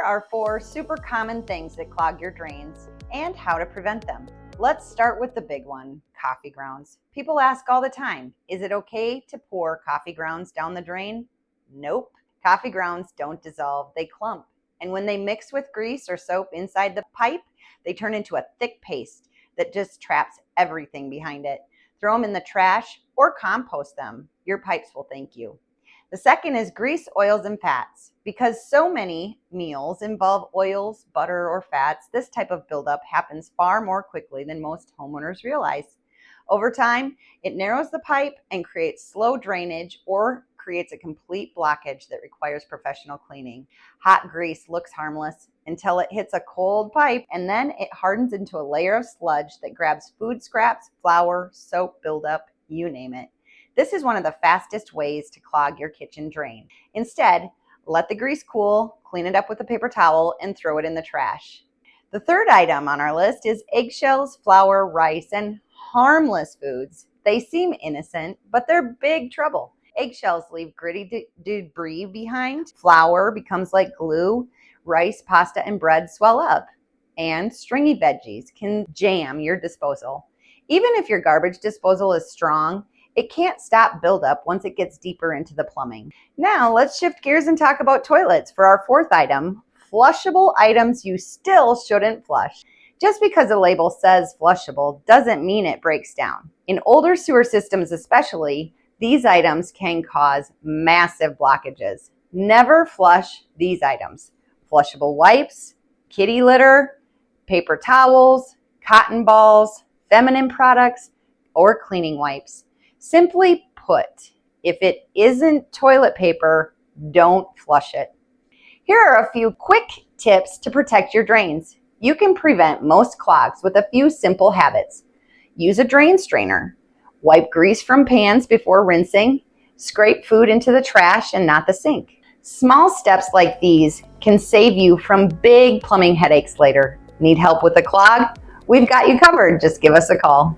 are 4 super common things that clog your drains and how to prevent them. Let's start with the big one, coffee grounds. People ask all the time, is it okay to pour coffee grounds down the drain? Nope. Coffee grounds don't dissolve, they clump. And when they mix with grease or soap inside the pipe, they turn into a thick paste that just traps everything behind it. Throw them in the trash or compost them. Your pipes will thank you. The second is grease, oils, and fats. Because so many meals involve oils, butter, or fats, this type of buildup happens far more quickly than most homeowners realize. Over time, it narrows the pipe and creates slow drainage or creates a complete blockage that requires professional cleaning. Hot grease looks harmless until it hits a cold pipe, and then it hardens into a layer of sludge that grabs food scraps, flour, soap buildup, you name it. This is one of the fastest ways to clog your kitchen drain. Instead, let the grease cool, clean it up with a paper towel, and throw it in the trash. The third item on our list is eggshells, flour, rice, and harmless foods. They seem innocent, but they're big trouble. Eggshells leave gritty debris behind. Flour becomes like glue. Rice, pasta, and bread swell up. And stringy veggies can jam your disposal. Even if your garbage disposal is strong, it can't stop buildup once it gets deeper into the plumbing. Now let's shift gears and talk about toilets for our fourth item, flushable items you still shouldn't flush. Just because a label says flushable doesn't mean it breaks down. In older sewer systems especially, these items can cause massive blockages. Never flush these items. Flushable wipes, kitty litter, paper towels, cotton balls, feminine products, or cleaning wipes. Simply put, if it isn't toilet paper, don't flush it. Here are a few quick tips to protect your drains. You can prevent most clogs with a few simple habits. Use a drain strainer. Wipe grease from pans before rinsing. Scrape food into the trash and not the sink. Small steps like these can save you from big plumbing headaches later. Need help with a clog? We've got you covered. Just give us a call.